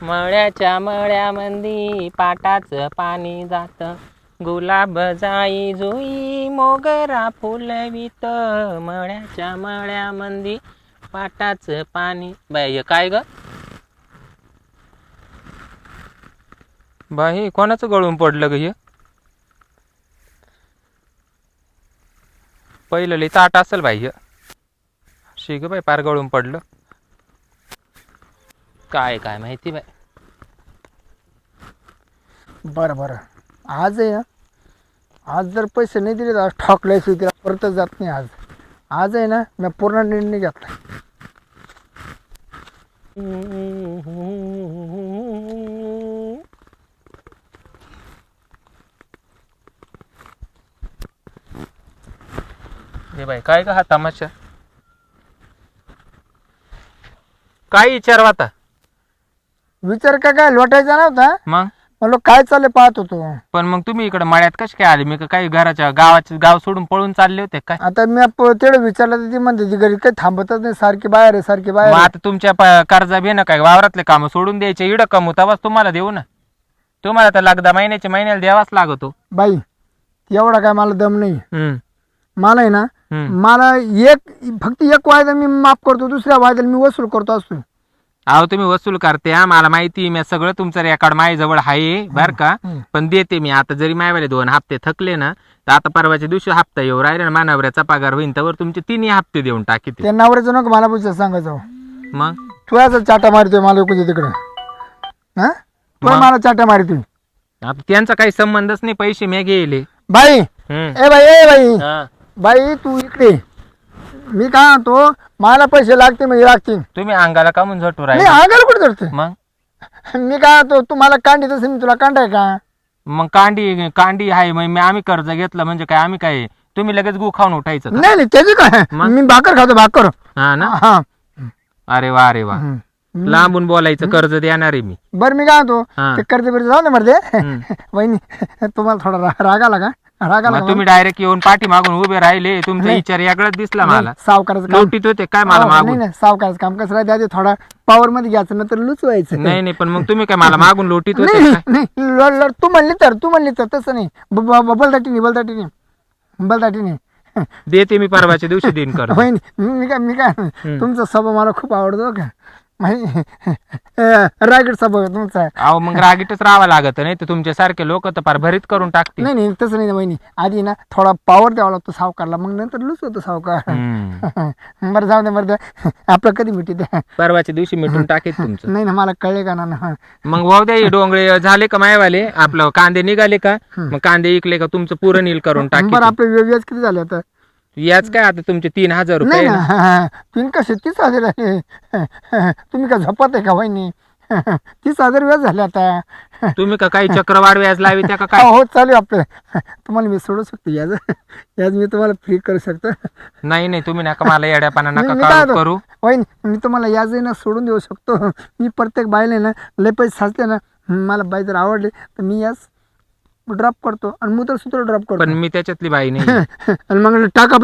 मळ्याच्या मळ्यामंदी पाटाचं पाणी जात, गुलाब जाई जुई मोगरा फुलवित, मळ्याच्या मळ्यामंदी पाटाचं पाणी. बाई हे काय ग बाई, कोणाचं गळून पडलं ग हे? पहिलं लई ताट असेल बाई हे. शिग बाई पार गळून पडलं. काय काय माहिती बाई. बरं बरं, आज आहे ना, आज जर पैसे नाही दिले तर आज ठोकल्याशिवाय तिला परतच जात नाही. आज आहे ना, मी पूर्ण निर्णय घेतला. हे बाई काय का हा तमाशा? काय विचार आता? विचार काय लोटायचा नव्हता. मग म्हणलो काय चाललंय पाहत होतो. पण मग तुम्ही इकडे मळ्यात कशी काय आले? मी काही घराच्या गाव सोडून पळून चालले होते काय? आता मी तेवढं विचारलं तर ती म्हणते ती घरी काही थांबतच नाही, सारखी बाहेर आहे सारखी बाहेर मग आहे. आता तुमच्या कर्जा घेणं काय? वावरातले काम सोडून द्यायचे, इडं कमू तवाच तुम्हाला देऊ ना. तुम्हाला तर लगदा महिन्याला द्यावाच लागतो. बाई एवढा काय मला दम नाही. हम्म मला आहे ना, मला फक्त एक वायदा मी माफ करतो, दुसऱ्या वायद्याला मी वसूल करतो असतो. अहो तुम्ही वसूल करते, मला माहिती. मी सगळं तुमचं रेकॉर्ड माझ्याजवळ आहे बर का. पण देते मी आता. जरी मायवाले 2 हप्ते थकले ना, तर आता परवाच्या दिवशी हप्ता येऊ राहिले ना, मानवऱ्याचा पगार होईन तर तुमचे 3 हप्ते देऊन टाकी. त्या नवऱ्याचं नको मला पुढचं सांगायचं. मग तू असं चाटा मारतोय मला कुठे तिकडं, हा तू मला चाटा मारतोय. आता त्यांचा काही संबंधच नाही. पैसे मी गेले बाई ए बाई बाई तू इकडे. मी काय म्हणतो, मला पैसे लागते म्हणजे लागतील. तुम्ही अंगाला कामून झटू मी राहिले. अंगाला कुठे धरतोय? मग मी काय म्हणतो, तू मला कांडी तसं मी तुला कांडाय का? मग कांडी आहे. मग आम्ही कर्ज घेतलं म्हणजे काय? आम्ही काय तुम्ही लगेच गु खाऊन उठायचं का? नाही त्याची काय, मी भाकर खातो भाकर. हा ना. हा अरे वा लांबून बोलायचं. कर्ज देणार आहे मी. बरं मी काय म्हणतो, ते कर्ज बिर्ज जाऊ ना मरते. वहिनी तुम्हाला थोडा राग आला का? राग आला का? तुम्ही डायरेक्ट येऊन पाठी मागून उभे राहिले. तुमचा विचार याकडे दिसला मला. सावकाराचं काम लोटीत होते काय मला मागून? नाही सावकाराचं काम कसं राहते, थोडा पॉवर मध्ये घ्यायचं नंतर लुचवायचं. नाही पण मग तुम्ही काय मला मागून लोटीत होते नाही काय? नाही तू म्हणली तर तसं नाही. बलदाटीने देते मी परवाच्या दिवशी देईन कर्ज. मी काय तुमचा स्वभाव मला खूप आवडतो का? रागीट स्वभाव आहे तुमचा. अहो मग रागीटच राहावं लागत. नाही तर तुमच्या सारखे लोक तर फार भरीत करून टाकतील. नाही तसं नाही वहिनी. आधी ना थोडा पॉवर द्यावा लागतो सावकारला, मग नंतर लुच होतो सावकार. बरं जाऊ दे बरं, आपलं कधी मिठी द्या. परवाच्या दिवशी मिटून टाकेल तुमचं. नाही ना मला कळले का ना. मग वाहू द्या. डोंगरे झाले का मायवाले? आपलं कांदे निघाले का? मग कांदे इकले का तुमचं पुरं नील करून टाकेल. बरं आपले व्याज किती झाले आता? याच काय आता तुमचे 3,000 नाही रुपये ना. ना, तुम्ही कसे 30,000 आहे? तुम्ही का झपत आहे का वहिनी? 30,000 व्याज झाले आता. तुम्ही का काही चक्रवाढ व्याज लावी त्या का काय? हो चालू आपलं. तुम्हाला मी सोडू शकतो याज मी तुम्हाला फ्री करू शकतो. नाही तुम्ही नका मला येड्यापणा मी नका काय करू. वहिनी मी तुम्हाला याज ना सोडून देऊ शकतो. मी प्रत्येक बाईले ना लय पैसे साचले ना, मला बाई जर आवडले तर मी याज ड्रॉप करतो आणि मूत्रसूत्र ड्रॉप करतो. पण मी त्याच्यातली बाई नाही. आणि मग टाका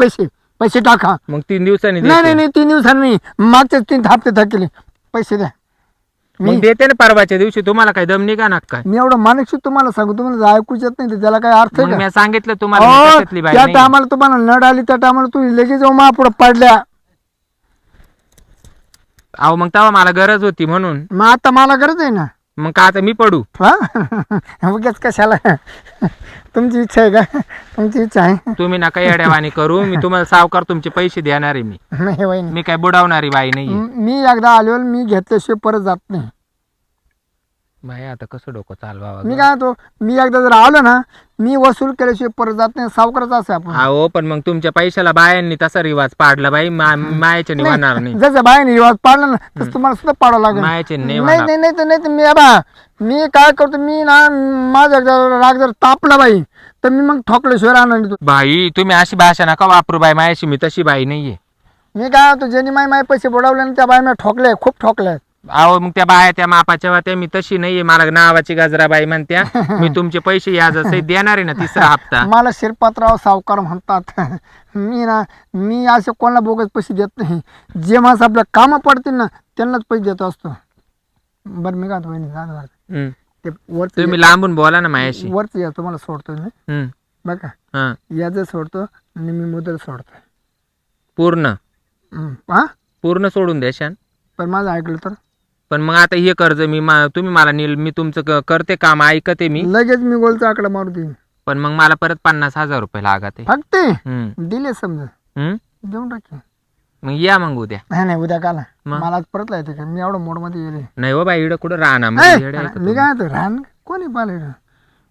पैसे टाका. मग 3 दिवसांनी नाही 3 दिवसांनी नाही, मागचे 3 हप्ते थकले. पैसे द्या. मी देते ना परवाच्या दिवशी. तुम्हाला काय दम निघा ना काय? मी एवढं मानसिक तुम्हाला सांगू, तुम्हाला ऐकूच येत नाही, त्याला काय अर्थ आहे मग का? मी सांगितलं तुम्हाला मी त्याच्यातली बाई त्या नाही. टायमाला तुम्हाला नड आली, त्या टायमाला तुम्ही लगेच महापुढे पडल्या. अहो मग तेव्हा मला गरज होती म्हणून. मग आता मला गरज आहे ना. मग का आता मी पडू? उगाच कशाला? तुमची इच्छा आहे का? तुमची इच्छा आहे. तुम्ही नका येड्यावानी करू. मी तुम्हाला सावकार तुमचे पैसे देणार आहे. नाही वहिनी, मी काय बुडावणारी बाई नाही. मी एकदा आलो, मी घेतल्याशिवाय परत जात नाही. बाई आता कसं डोकं चालवावं? मी काय म्हणतो, मी एकदा जर आलो ना, मी वसूल केल्याशिवाय परत जात नाही. सावकारच असं आपण. अहो पण मग तुमच्या पैशाला बायांनी तसा रिवाज पाडला बाई. मायाच्या निवाणार नाही. जसं बाईने रिवाज पाडला ना, तसं तुम्हाला सुद्धा पाडावं लागेल. मायाचे नाही मी काय करतो, मी ना माझा राग जर तापला बाई तर मी मग ठोकल्याशिवाय राहणार नाही. बाई तुम्ही अशी भाषा नका वापरू बाई. मायाशी मी तशी बाई नाहीये. मी काय होतो, ज्यांनी माय पैसे बुडवले ना त्या बाई मी ठोकले, खूप ठोकले. अहो मग त्या बाया त्या मापाच्या होत्या. मी तशी नाहीये. मला नावाची गजराबाई म्हणत्या. मी तुमचे पैसे याज देणार आहे ना 3रा हप्ता. मला शिरपातराव सावकार म्हणतात. मी असे कोणाला बोगस पैसे देत नाही. जे माणसं आपल्या कामं पडतील ना त्यांनाच पैसे देत असतो. बरं मी काय वहिनी जाणार हम्म. ते वरच तुम्ही लांबून बोला ना माझ्याशी. वरच या तुम्हाला सोडतो मी हम्म. बघा हा. याचं सोडतो आणि मी मुदल सोडतो पूर्ण हा पूर्ण सोडून द्याशान. पण माझं ऐकलं तर पण मग आता हे कर्ज तुम्ही मला मी तुमचं करते काम ऐकते मी. लगेच मी गोलचा आकडा मारू देईन पण मग मला परत 50,000 रुपये लागत आहे. फक्त हम्म. दिले समजा हम्म. देऊन टाकी मग या मग उद्या. नाही उद्या काला मग? मला आज परत लायचं का मी एवढं मोड मध्ये गेले नाही हो बाई इकडं कुठं राहणार मी काय म्हणतो रान कोणी पाहिलं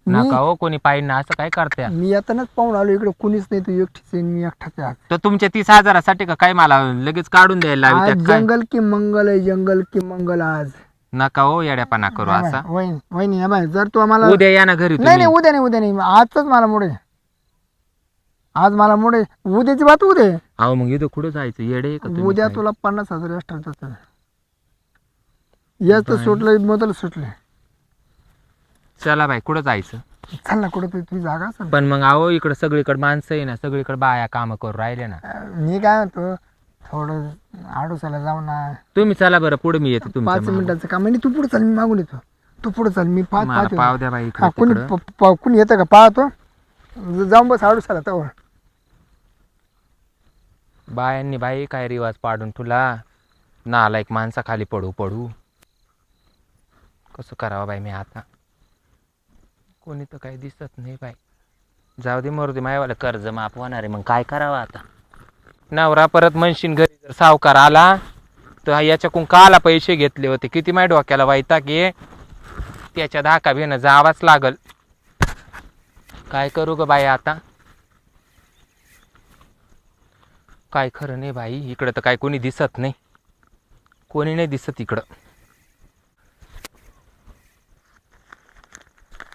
नका हो कोणी पाहिजे ना असं काय करते. मी येतानाच पाहून आलो इकडे कुणीच नाही तू एकटीच आहे, मी एकटाच आहे आज. तर तुमच्या 30,000साठी का काय मला लगेच काढून द्यायला लावी आज त्यात काय? जंगल की मंगल आहे जंगल की मंगल आज नका हो येड्यापणा करू असा. वहिनी वहिनी या बाई जर तू आम्हाला उद्या या ना घरी नाही तुम्ही. नाही उद्या नाही आजच मला मुडे आज मला मुडे उद्याची बात उद्या अहो मग इथं कुठं जायचं येडे आहे का तुम्ही उद्या काय? तुला 50,000 एक्स्ट्रा देतो याच तर सुटलं मोदल सुटले चला बाई कुठं जायचं. चाल ना कुठं तुझी जागा असेल पण मग अहो इकडं सगळीकडे माणसं आहे ना सगळीकडे बाया काम करू राहिले ना. मी काय म्हणतो थोडं आडोसाला जाऊ ना तुम्ही चला बरं पुढे मी येते 5 तुमच्या मिनिटाचं काम आणि तू पुढे चाल मी मागून येतो तू पुढे चाल मी पाच मला पाच पाव द्या बाई हा इकडे कुणी कुणी येतं का पाहतो जाऊन बस आडोसाला तर बायांनी बाई काय रिवाज पाडून तुला नालायक माणसा खाली पडू कसं करावं बाई मी आता. कोणी तर काही दिसत नाही बाई. जाऊ दे मरू दे मायवाला कर्ज माफ होणार आहे मग काय करावं आता. नवरा परत म्हणशीन घरी जर सावकार आला तर याच्याकडून काला पैसे घेतले होते किती माय डोक्याला वाईता की त्याच्या धाका भेणं जावाच लागल. काय करू ग बाई आता. काय खरं नाही बाई इकडं तर काय कोणी दिसत नाही. कोणी नाही दिसत इकडं.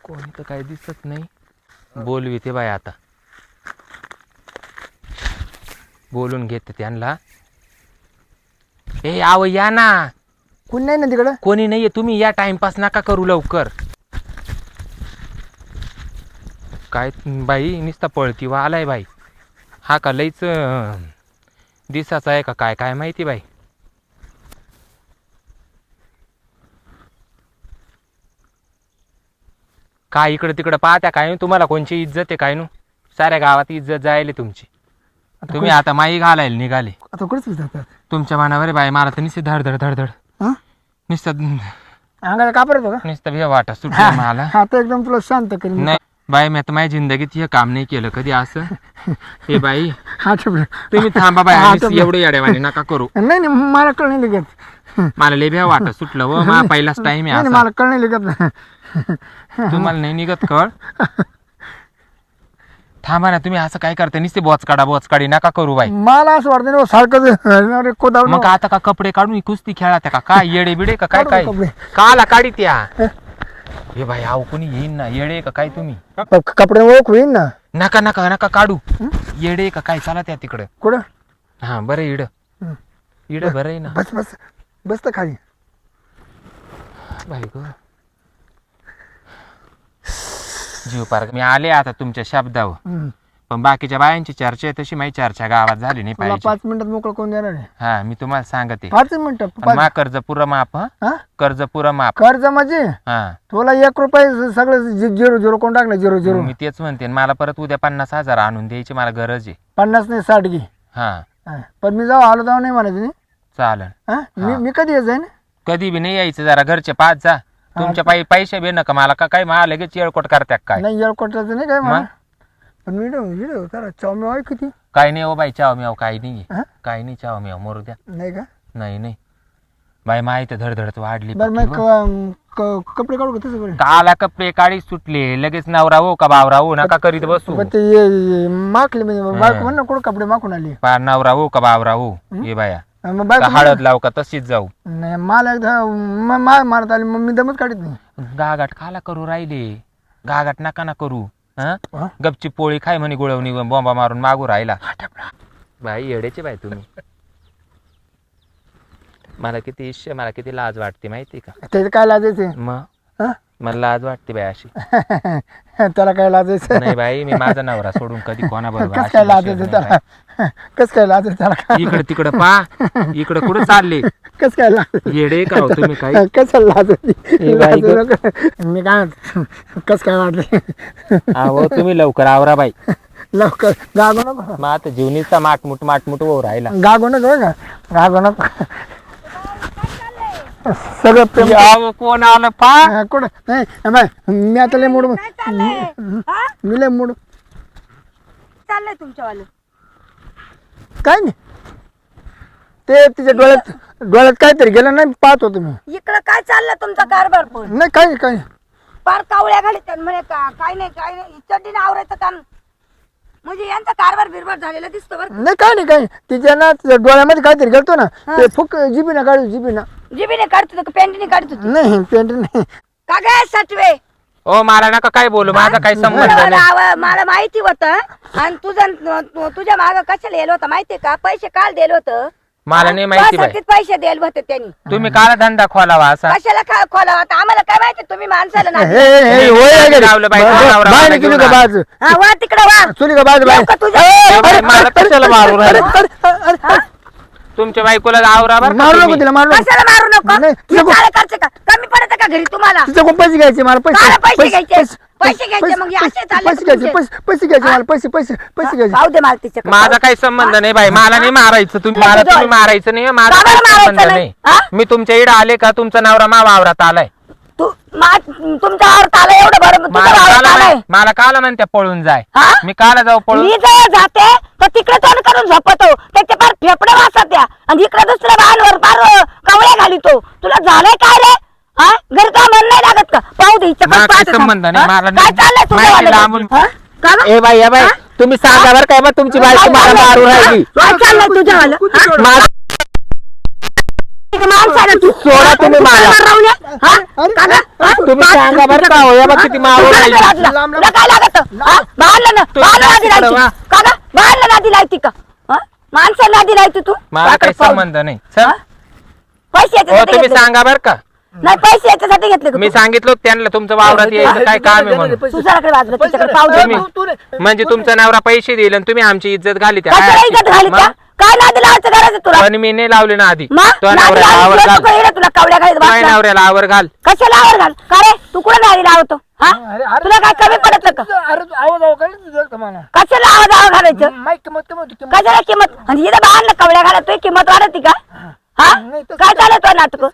कोणी तर काही दिसत नाही. बोलवी ते बाई आता बोलून घेते त्यांना. ए आव या ना. कुणी नाही ना तिकडं कोणी नाहीये तुम्ही या टाइमपास नका करू लवकर. काय बाई नुसता पळतीवा आलाय बाई. हा का लईच दिसाचा आहे का काय काय माहिती बाई. काय इकडं तिकडं पाहत्या काय तुम्हाला कोणची इज्जत आहे काय नु. साऱ्या गावात इज्जत जायले तुमची. तुम्ही आता माई घालायला निघाले. आता कुठेच जातात तुमच्या मनावर आहे बाई मला तर नुसतं धडधड धडधड हा नुसतं अंगाला कापड येतो का नुसतं भे वाटा सुटलं मला. आता एकदम तुला शांत करीन नाही बाई मी आता माझ्या जिंदगीत हे काम नाही केलं कधी असं. हे बाई हा ठेवलं तुम्ही थांबा बाई हा, आणि तर- एवढं येड्यावानी नका करू. नाही मला कळ नाही लगत मला लय भ्या वाटत सुटलं व मा पहिलाच टाइम आहे नाही असा. मला कळ नाही लगत तुम्हाला नाही निघत कळ. थांबा ना तुम्ही असं काय करता नुसते बोचकाडी नका करू बाई. मला असं वाटतं ना सारखं कोदाव मग आता का कपडे काढून कुस्ती खेळा त्या का काय येडे बिडे का काय काढू काय कपडे. काला काढी त्या. हे बाई आव कोणी येईन ना येडे का काय तुम्ही. कपडे ओळख होईन ना नका नका नका काढू. येडे का काय चला त्या तिकडं. कुठं हा बरं इड हं. इड बरं आहे ना. बस बस बस तर खाली बाई ग जीव पार मी आले आता तुमच्या शब्दावर. हं. पण बाकीच्या बायांची चर्चा आहे तशी माझी चर्चा गावात झाली नाही तुला पाहिजे. 5 मिनिटात मोकळं कोण देणार आहे हा मी तुम्हाला सांगते. 5 मिनिटं मा कर्ज पुरं माफ हं? हा कर्ज पुरं माफ. कर्ज म्हणजे हा तुला 1 रुपये सगळं 0 कोण टाकलं 0 मी तेच म्हणते मला परत उद्या 50,000 आणून द्यायची मला गरज आहे. 50 नाही 60 घे हा हा. पण मी जाऊ आलो जाऊ नाही म्हणायचं नाही चालन. हा मी कधी येत जाईन कधी बी नाही यायचं जरा घरचे पाच जा. तुमच्या पायी पैसे बी नका मला का काय मला लगेच येळकोट करत्या काय. नाही येळकोटाचं नाही काय मला मग? पण व्हिडिओ त्याला चौमी आहे किती काय नाही हो बाई चाव म्याव काही नाही. हा? काही नाही चाव म्याव मरू द्या. नाही का नाही नाही बाई माहिती धडधडत वाढली बरं पक्की मग बघ. कपडे काढू का तसं बरं काला कपडे काळी सुटले लगेच नवरा हो का बावरा हो नका करीत बसू. पण ते माखले म्हणजे बायको म्हण ना कुठं कपडे माखून आली पार नवरा हो का बावरा हो ये बाया मग का बायको हळद लाव का तशीच जाऊ. नाही मला एकदा मारत आली मग मी दमच काढत नाही गागाट खाला करू राहिले. गागाट नका ना करू. हा? गपची पोळी खाय म्हणे गुळवणी बॉम्बा मारून मागू राहिला. बाई येडेचे बाई तुम्ही. मला किती लाज वाटते माहिती का. त्याचं काय लाजायचं मग हा? मला लाज वाटते बाई अशी. त्याला काय लाजायचं? नाही बाई, मी माझा नवरा सोडून कधी कोणाबरोबर कस अशी काय विषय लाजायचं नाही त्याला? बाई. कस काय लाजायचं त्याला? काय इकडे तिकडे पा, इकडे कुठं चालले कस काय लाज? येडे का हो तुम्ही काही? कसं लाजायची? ए बाई लाजू गं. नको. मी काय म्हणतो, कस काय वाटले? अहो तुम्ही लवकर आवरा बाई. लवकर गागो नको. मग आता जीवनीचा माटमुट हो राहिला. गागो नको का? गागो नको. सगळं प्रेम अहो, कोण आलं पा? कुठं नाही बाय, मी आता लय मूड काय चाललंय हा? मी लय मूड चाललंय तुमच्यावालं काय नाही. ते तिच्या डोळ्यात काहीतरी गेलं नाही, पाहत होतो मी. इकडं काय चाललं तुमचा कारभार पण नाही काही नाही काही नाही. पार कावळ्या घालीत म्हणे का काय नाही चड्डीने आवरायचं काम म्हणजे यांचा कारभार बिरभार झालेला दिसतो बरं नाही काही नाही काही नाही. तिच्या ना तिच्या डोळ्यामध्ये काहीतरी गेलतो ना, ते फुक जिबीना काढू जिबीना. जिबीने काढत होतं पेंटीने काढत होती नाही पेंट नाही. का काय सटवे ओ मला नका काय बोलू, माझा काही संबंध नाही. मला माहिती होतं आणि तुझ्या माग कशाला येलो होतं माहितीये का? पैसे काल दिलं होतं. मला नाही माहिती बाई. तुझ्यासाठीच पैसे दिले होते त्यांनी. तुम्ही काला धंदा खोलावा असा? कशाला खोला होता आम्हाला काय माहिती तुम्ही माणसाला ना हे हे होय आहे का? लावलं बाई, नवरा बाय मला चुली घेऊन का आला. बाज? हा वा तिकडे वा चुली का बाज बाय? येऊ का तुझ्या? ए, बाई, अरे, मला अरे, कशाला मारून अरे, राहिला? अरे, अरे, तुमच्या बायकोला आवरा बरं का मारू नको तुम्ही. तिला, मारू नको. कशाला मारू नको नाही, हे चाळे करते का कमी पडत का घरी तुम्हाला तिच्याकडून पैसे घ्यायचे मला, काला पैसे पैसे घ्यायचे? पैसे घ्यायचे मग हे असे चालले पैसे का घ्यायचे, तुमचे? पैसे घ्यायचे मला, पैसे घ्यायचे. पाहू दे मला तिच्या माझा काही संबंध नाही बाई, मला नाही मारायचं. तुम्ही तुम्ही मारायचं नाही, माझा का बरं काही संबंध मारायचं नाही. नाही? हा? मी तुमच्या इकडे आले का तुमचा नवरा मा वावरात आलाय? तुमच्या आवडत आलं एवढं बरं तुझं आवडत आलंय मला काला म्हणते पळून जाय? हा? मी काला जाऊ पळून? मी जर जाते तर तिकडे तोंड करून झोपतो त्याच्या पार फेफडे वाचत त्या आणि इकडे दुसऱ्या बाळांवर पार कवळ्या घालितो. तुला झालंय काय रे? हा घरी का मन नाही लागत का? पाहू दे हिच्याकडे मला काही पाहते संबंध थांब. नाही, हा? मला काय नाही. चाललंय तुझं माहिती वालं? लांबून. हा? का गं? ए बाई ए बाई, तुम्ही सांगा बरं काय बा तुमची बायको मला मारू राहिली. काय चाललंय तुझ्या वालं? हा? माझं माणसाला तू सोडा तुम्ही मला. राहूया? हा? अरे, का गं? हा? तुम्ही सांगा बरं का हो, या बा किती मारू तुला राहिली. काय लागलं? तुला काय लागत? हा? बाळाला ना बाळाला नादी लायची. वा. का गं? बाळाला नादी लायची का? हा? माणसाला नादी लायची तू? मला काकडं काही पाहू. संबंध नाही. चल. हा? पैसे हो याच्यासाठी तुम्ही घेतले? सांगा बरं का. नाही पैसे याच्यासाठी घेतले का मी तू? सांगितलं होतं त्यांना तुमचं वावरात यायचं काय काम आहे म्हणून. तुझ्याकडे वाजलं तिच्याकडे पाहू दे. तुम्ही म्हणजे तुमचा नवरा पैसे देईल आणि तुम्ही आमची इज्जत घाली त्या कशाला इज्जत घाली त्या? काय नादी लावायचं गरज आहे तुला? पण मी नाही लावले ना आधी. मग तो नादी नवऱ्याला आवर लावायची घाल. तुला इकडे तुला कवड्या घालीत काय बसला. नवऱ्याला आवर घाल. कशाला आवर घाल? का रे तू कुठे नादी लावतो? हा? तुला काय कमी पडत का? कशाला आवाज घालायचं? कशाला किंमत आणि इथं बाहेर कवड्या घालत तुझी किंमत वाढती का? हा काय चालत तो नाटक?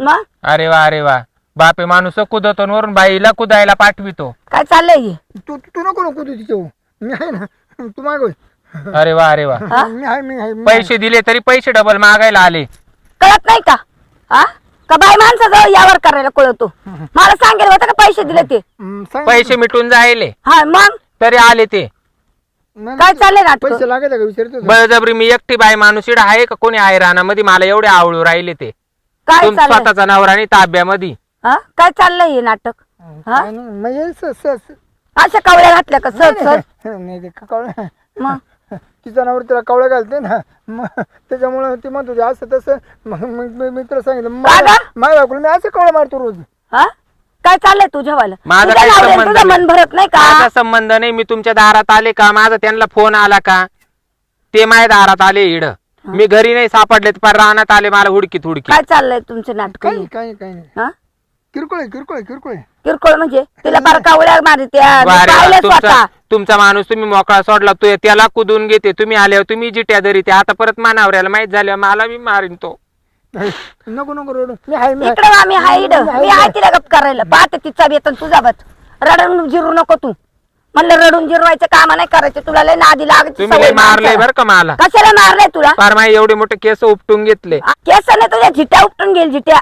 मग अरे वा बापे माणूस कुदतो आणि वरून बाईला कुदायला पाठवितो. काय चाललंय हे? तू नको नको तू तिच्या मी आहे ना, तू मागव. अरे वा हा? मी आहे मी आहे पैसे दिले तरी पैसे डबल मागायला आले. कळत नाही का? हा का बाई माणसाजवळ यावर करायला कळतो? मला सांगेल होतं का पैसे दिले ते? पैसे मिटून जायले हा मग तरी आले ते. काय चाललंय नाटक? पैसे लागत का विचारतो. बळजबरी मी एकटी बाई माणूस इकडे आहे का कोणी आहे रानामध्ये? मला एवढे आवळू राहिले ते. काय तुम चाललंय? स्वतःचा नवराने ताब्यामध्ये. हा काय चाललंय हे नाटक? हा म्हणजे अशा कवड्या घातल्या का सर सर? नाही ते कवळ्या मग तिचा नवर तिला कवळ्या घालते ना, मग त्याच्यामुळे ती म्हणत होती असं तसं. मग मी तुला सांगितलं का गं? माझ्या बायकोला मी असं कवळ्या मारतो रोज. हा काय चाललंय तुझ्यावालं? माझा तुझ्या काही नवऱ्याला संबंध तुझं नाही. मन भरत नाही का? माझा संबंध नाही. मी तुमच्या दारात आले का? माझा त्यांना फोन आला का? ते माझ्या दारात आले इड. मी घरी नाही सापडले तर रानात आले मला हुडकीत हुडकी. काय चाललंय तुमचे नाटक? काही नाही हा किरकोळ आहे, किरकोळ आहे, किरकोळ आहे. किरकोळ म्हणजे तिला बार कावड्या मारित्या मी वारे वा, पाहिलं तुमचा स्वतः. तुमचा माणूस तुम्ही मोकळा सोडला तो त्याला कुदून घेते. तुम्ही आल्यावर तुम्ही जिट्या धरी ते आता परत मानावऱ्याला माहित झालं मला मी मारीन तो. नको नको रोड मी आहे मी आहे. इकडे आम्ही हाय इड मी आहे तिला गप करायला पाहते तिचा वेतन तुझा बत रडून जिरू नको तू. म्हणलं रडून जिरवायचं काम नाही करायचं तुला लय नादी लागायची तुम्ही लय सवय मारले माणसाला. बर का मला. कशाला मारलंय तुला? फार माझे एवढे मोठे केस उपटून घेतले. केसाने तुझ्या झिट्या उपटून गेल झिट्या.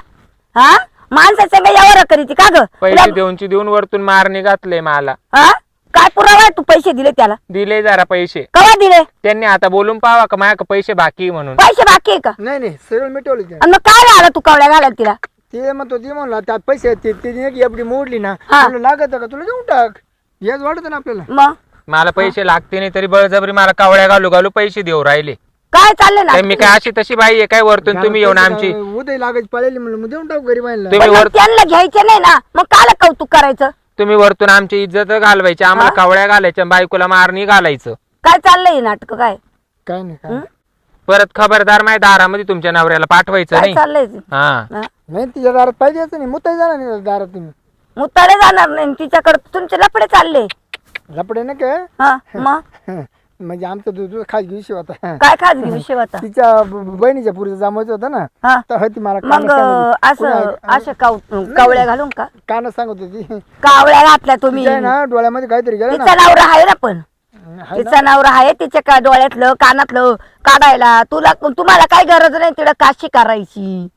हा माणसाच्या काही यावर करीती का ग? पैसे देऊन वरतून मारणे घातले मला. हा काय पुरावा आहे तू पैसे दिले त्याला? दिले जरा पैसे. कवा दिले? त्यांनी आता बोलून पावा का माझ्याकडे पैसे बाकी म्हणून. पैसे बाकी आहे का? नाही सगळं मिटवलं ते. आणि मग काय झालं तू कवड्या घालायला तिला? ते म्हणतो ती म्हणला त्यात पैसे आहेत, ते एक एफडी मोडली ना, हा. तुला लागत का तुला देऊन टाक. याच वाटत ना आपल्याला. मग मला पैसे लागते नाही तरी बळजबरी मला कावळ्या घालू पैसे देऊ राहिले. काय चाललंय ना काय मी काय अशी तशी बाई आहे काय वरतून तुम्ही येऊन आमची उदय लागायची पळाली म्हणलं मग देऊन टाकू गरीब बाईला. तुम्ही वर त्यांना घ्यायचे नाही ना मग काला कौतुक करायचं. तुम्ही वरतून आमची इज्जत घालवायची आम्हाला कावळ्या घालायच्या बायकोला मारणी घालायचं. काय चाललंय नाटक काय काय नाही काय परत खबरदार माझ्या दारामध्ये तुमच्या नवऱ्याला पाठवायचं काय नाही. चाललंय हा नाही तिच्या दारात पाहिजे असं नाही मुताई जाणार नाही दारात तुम्ही मुताडे जाणार नाही तिच्याकडे तुमचे लफडे चालले. लपडे ना काय हा मग म्हणजे आमचा दुसरा खाजगी विषय होता. काय खाजगी विषय होता. तिच्या बहिणीच्या पुरीचा जमायचं होतं ना हा तर ती मला मग असं कावळ्या घालून का कान सांगत होती कावळ्या घातल्या तुम्ही. तिच्या ना डोळ्यामध्ये काहीतरी गेलं तिचा नवरा आहे ना पण तिचा नवरा आहे तिच्या डोळ्यातलं कानातलं काढायला तुम्हाला काय गरज नाही तिला काशी करायची.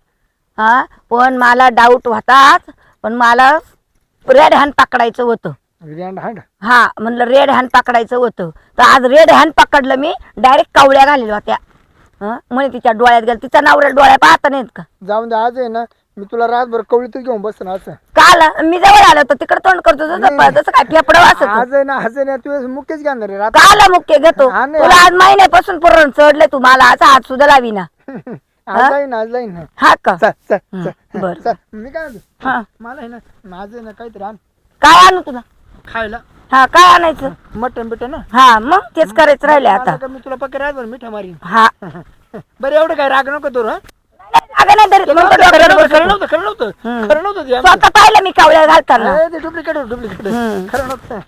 हा पण मला डाऊट होताच पण मला रेड हँड पकडायचं होतं. हा म्हणलं रेड हँड पकडायचं होतं तर आज रेड हँड पकडलं मी डायरेक्ट कावळ्या घालेल्या होत्या. म्हणे तिच्या डोळ्यात गेलं तिचा नवऱ्या डोळ्या पाहता नाहीत का. जाऊन दे आज आहे ना मी तुला रातभर कवळीत घेऊन बसतो ना असं. काल मी जवळ आलो होतो तिकडे तोंड करतो जसं काय फेपडं वाचत. आज आहे ना तू मुख्यच घेणार रे रात. काला मुख्य घेतो हा नाही. तुला आज महिन्यापासून पुरण चढले तू मला असा हात सुद्धा लावी ना. आज जाईन ना हा का चल, चल, चल, बरं. चल. मी काय म्हणतो हा मला आहे ना माझं आहे ना काहीतरी आण काय आणू तुला. खायला हा काय आणायचं. मटण बिटन ना हा मग तेच करायचं राहिले आता. मी तुला पक्के रातभर मिठा मारीन. हा बरं एवढं काय राग नको तू अगं नाही धरीत, मग तो डोक्यावर बसतो. खरं नव्हतं स्वतः पाहिलं मी कावळ्या घालताना. डुप्लिकेट हम्म. खरं नव्हतं